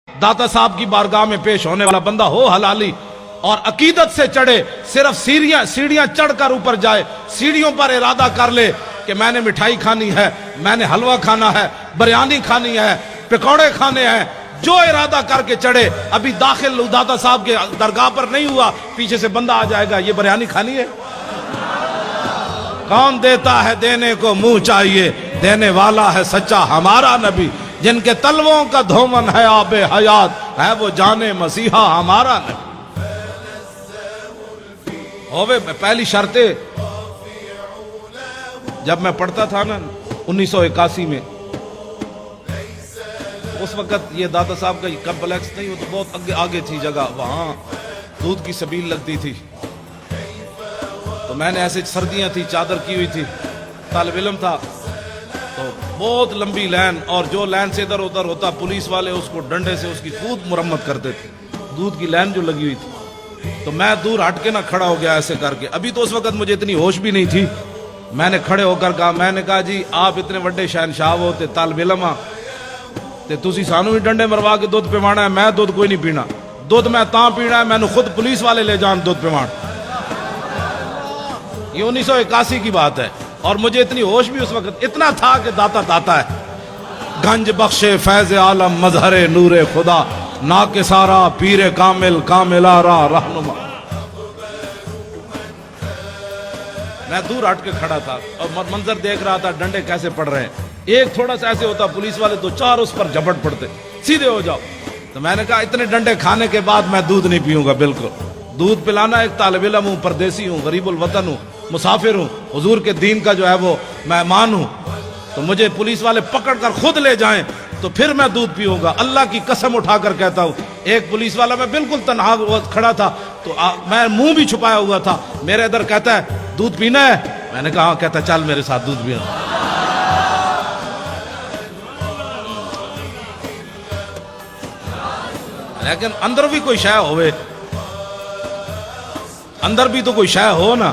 दाता साहब की बारगाह में पेश होने वाला बंदा हो हलाली और अकीदत से चढ़े, सिर्फ सीढ़ियां चढ़कर ऊपर जाए, सीढ़ियों पर इरादा कर ले कि मैंने मिठाई खानी है, मैंने हलवा खाना है, बिरयानी खानी है, पकौड़े खाने हैं, जो इरादा करके चढ़े। अभी दाखिल दाता साहब के दरगाह पर नहीं हुआ, पीछे से बंदा आ जाएगा, ये बिरयानी खानी है। कौन देता है देने को मुंह चाहिए, देने वाला है सच्चा हमारा नबी, जिनके तलवों का धोमन है आबे हयात, है वो जाने मसीहा हमारा नबी। होवे पहली शर्ते, जब मैं पढ़ता था ना 1981 में, उस वक्त ये दाता साहब का कम्प्लेक्स नहीं, वो तो बहुत आगे थी जगह, वहां दूध की सबील लगती थी। तो मैंने ऐसे, सर्दियां थी, चादर की हुई थी, तालिब इल्म था, तो बहुत लंबी लाइन, और जो लाइन से इधर उधर होता पुलिस वाले उसको डंडे से उसकी खूब मुरम्मत करते थे, दूध की लाइन जो लगी हुई थी। तो मैं दूर हट के ना खड़ा हो गया ऐसे करके। अभी तो उस वक्त मुझे इतनी होश भी नहीं थी। मैंने खड़े होकर कहा, मैंने कहा जी आप इतने बड़े शहनशाह हो ते तालिब इल्म ते तुसी सानू भी डंडे मरवा के दुध पिवाना है, मैं दुध कोई नहीं पीना, दुध मैं तां पीना है मैंने खुद पुलिस वाले ले जान दुध पिवान। ये 1981 की बात है, और मुझे इतनी होश भी उस वक्त इतना था कि दाता दाता है। गंज बख्शे फैज आलम मजहरे नूरे खुदा, ना के सारा पीरे कामिल कामिलारा रहनुमा। मैं दूर हट के खड़ा था और मंजर देख रहा था, डंडे कैसे पड़ रहे हैं। एक थोड़ा सा ऐसे होता, पुलिस वाले दो चार उस पर झपट पड़ते, सीधे हो जाओ। तो मैंने कहा इतने डंडे खाने के बाद मैं दूध नहीं पीऊंगा, बिल्कुल। दूध पिलाना, एक तालिब इल्म हूं, परदेसी हूं, गरीबुल वतन हूं, मुसाफिर हूं, हुजूर के दीन का जो है वो मेहमान हूं, तो मुझे पुलिस वाले पकड़ कर खुद ले जाएं तो फिर मैं दूध पीऊंगा। अल्लाह की कसम उठाकर कहता हूं, एक पुलिस वाला, मैं बिल्कुल तन्हा खड़ा था, तो मैं मुंह भी छुपाया हुआ था, मेरे इधर कहता है दूध पीना है, मैंने कहा हाँ, कहता चल मेरे साथ दूध पीना। लेकिन अंदर भी कोई शय होवे, अंदर भी तो कोई शय हो ना।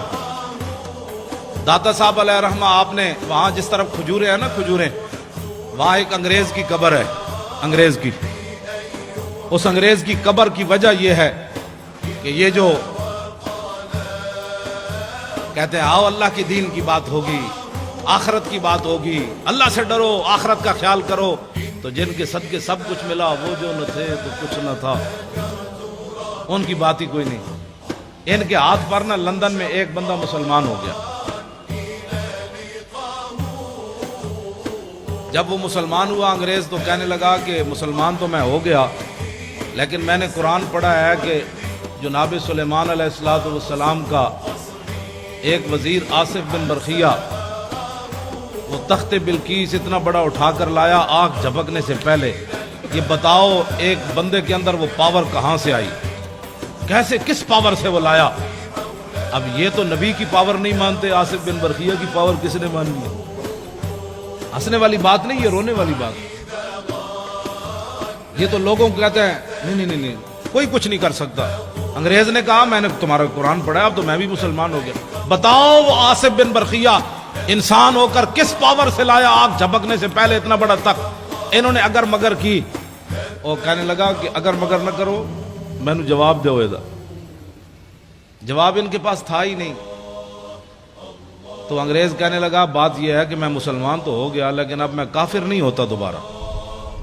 दाता साहब अलैह रहमा, आपने वहां जिस तरफ खजूरें है ना, खजूरें, वहां एक अंग्रेज की कब्र है, अंग्रेज की। उस अंग्रेज की कब्र की वजह यह है कि ये जो कहते हैं आओ अल्लाह की दीन की बात होगी, आखरत की बात होगी, अल्लाह से डरो, आखरत का ख्याल करो, तो जिनके सदके सब कुछ मिला, वो जो न थे तो कुछ न था, उनकी बात ही कोई नहीं। इनके हाथ पर ना लंदन में एक बंदा मुसलमान हो गया। जब वो मुसलमान हुआ, अंग्रेज तो कहने लगा कि मुसलमान तो मैं हो गया, लेकिन मैंने कुरान पढ़ा है कि जनाब सुलेमान अलैहिस्सलाम का एक वजीर आसिफ बिन बरखिया, वो तख्ते बिल्कीस इतना बड़ा उठाकर लाया आंख झपकने से पहले। ये बताओ एक बंदे के अंदर वो पावर कहां से आई, कैसे, किस पावर से वो लाया? अब ये तो नबी की पावर नहीं मानते, आसिफ बिन बरखिया की पावर किसने मान ली? हंसने वाली बात नहीं, ये रोने वाली बात। ये तो लोगों को कहते हैं नहीं नहीं नहीं, कोई कुछ नहीं कर सकता। अंग्रेज ने कहा मैंने तुम्हारा कुरान पढ़ा, अब तो मैं भी मुसलमान हो गया। बताओ वो आसिफ बिन बरखिया इंसान होकर किस पावर से लाया आग झपकने से पहले इतना बड़ा तख्त? इन्होंने अगर मगर की, और कहने लगा कि अगर मगर न करो, मैंने जवाब दो। जवाब इनके पास था ही नहीं। तो अंग्रेज कहने लगा बात यह है कि मैं मुसलमान तो हो गया, लेकिन अब मैं काफिर नहीं होता दोबारा,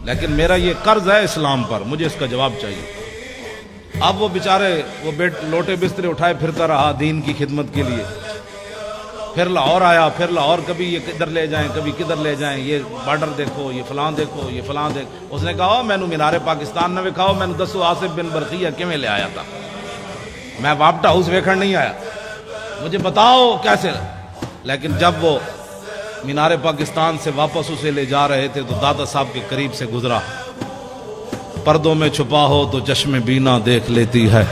लेकिन मेरा ये कर्ज है इस्लाम पर, मुझे इसका जवाब चाहिए। अब वो बेचारे वो लोटे बिस्तरे उठाए फिरता रहा दीन की खिदमत के लिए। फिर लाहौर आया, फिर लाहौर कभी ये किधर ले जाएं, कभी किधर ले जाएं, ये बॉर्डर देखो, ये फलां देखो, ये फलां देखो। उसने कहा मैनू मीनारे पाकिस्तान ने विखाओ, मैंने दसो आसिफ बिन बरखिया किवें ले आया था, मैं वापट हाउस वेखण नहीं आया, मुझे बताओ कैसे। लेकिन जब वो मीनारे पाकिस्तान से वापस उसे ले जा रहे थे तो दादा साहब के करीब से गुजरा। पर्दों में छुपा हो तो चश्मे बीना देख लेती है,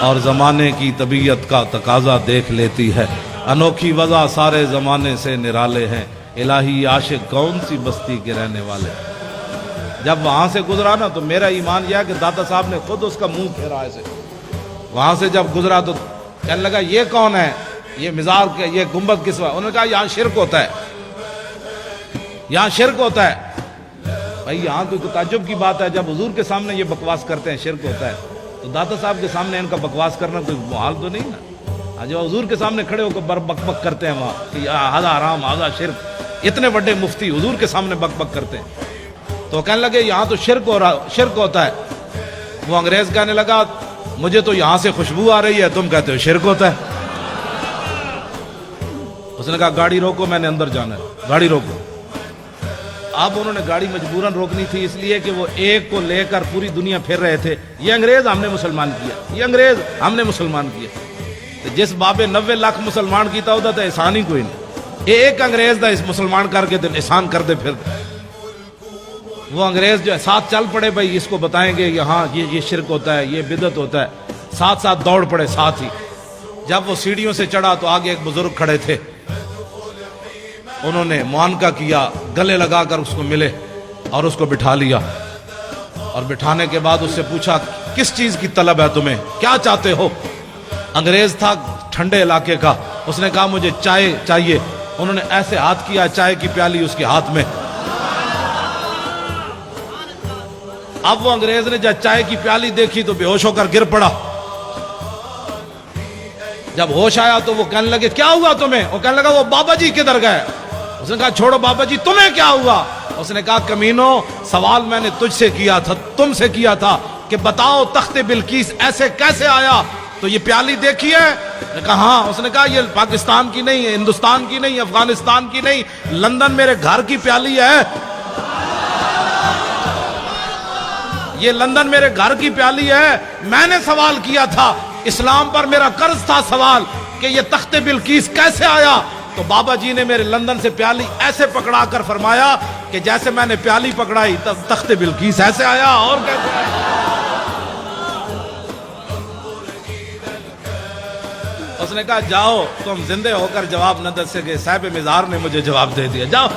और जमाने की तबीयत का तकाजा देख लेती है, अनोखी वजह सारे जमाने से निराले हैं, इलाही आशिक कौन सी बस्ती के रहने वाले। जब वहां से गुजरा ना, तो मेरा ईमान यह है कि दादा साहब ने खुद उसका मुंह फेरा ऐसे। वहां से जब गुजरा तो कहने लगा ये कौन है, ये मिजार के, ये गुंबद किस? उन्होंने कहा यहाँ शिरक होता है, यहाँ शिरक होता है। بھائی یہاں تو تعجب کی بات ہے، جب حضور کے سامنے یہ بکواس کرتے ہیں شرک ہوتا ہے، تو داتا صاحب کے سامنے ان کا بکواس کرنا کوئی محال تو نہیں نا۔ جب حضور کے سامنے کھڑے ہو کر بک بک کرتے ہیں وہاں کہ آدھا حرام آدھا شرک، اتنے بڑے مفتی حضور کے سامنے بک بک کرتے ہیں، تو کہنے لگے یہاں تو شرک ہوتا ہے۔ وہ انگریز کہنے لگا مجھے تو یہاں سے خوشبو آ رہی ہے، تم کہتے ہو شرک ہوتا ہے۔ اس نے کہا گاڑی روکو، میں نے اندر جانا ہے، گاڑی روکو۔ اب انہوں نے گاڑی مجبوراً روکنی تھی، اس لیے کہ وہ ایک کو لے کر پوری دنیا پھر رہے تھے، یہ انگریز ہم نے مسلمان کیا، یہ انگریز ہم نے مسلمان کیا۔ تو جس بابے 90 لاکھ مسلمان کیتا ہوتا تھا احسان ہی کوئی نہیں، ایک انگریز دا اس مسلمان کر کے احسان کر دے پھر۔ وہ انگریز جو ہے ساتھ چل پڑے، بھائی اس کو بتائیں گے یہاں یہ شرک ہوتا ہے، یہ بدعت ہوتا ہے، ساتھ ساتھ دوڑ پڑے ساتھ ہی۔ جب وہ سیڑھیوں سے چڑھا تو آگے ایک بزرگ کھڑے تھے، انہوں نے معانقہ کیا، گلے لگا کر اس کو ملے اور اس کو بٹھا لیا، اور بٹھانے کے بعد اس سے پوچھا کس چیز کی طلب ہے تمہیں، کیا چاہتے ہو؟ انگریز تھا ٹھنڈے علاقے کا، اس نے کہا مجھے چائے چاہیے۔ انہوں نے ایسے ہاتھ کیا، چائے کی پیالی اس کے ہاتھ میں۔ اب وہ انگریز نے جب چائے کی پیالی دیکھی تو بے ہوش ہو کر گر پڑا۔ جب ہوش آیا تو وہ کہنے لگے کیا ہوا تمہیں؟ وہ کہنے لگا وہ بابا جی کدھر گئے؟ اس نے کہا چھوڑو بابا جی، تمہیں کیا ہوا؟ اس نے کہا کمینو، سوال میں نے تجھ سے کیا تھا، تم سے کیا تھا کہ بتاؤ تخت بلقیس ایسے کیسے آیا؟ تو یہ پیالی دیکھی ہے؟ نے کہا ہاں۔ اس نے کہا یہ پاکستان کی نہیں ہے، ہندوستان کی نہیں، افغانستان کی نہیں، لندن میرے گھر کی پیالی ہے، یہ لندن میرے گھر کی پیالی ہے۔ میں نے سوال کیا تھا، اسلام پر میرا قرض تھا سوال کہ یہ تخت بلقیس کیسے آیا؟ تو بابا جی نے میرے لندن سے پیالی ایسے پکڑا کر فرمایا کہ جیسے میں نے پیالی پکڑائی تب تخت بلقیس ایسے آیا، اور کیسے آیا؟ اس نے کہا جاؤ، تم زندے ہو کر جواب نہ دے سکے، صاحب مزار نے مجھے جواب دے دیا، جاؤ۔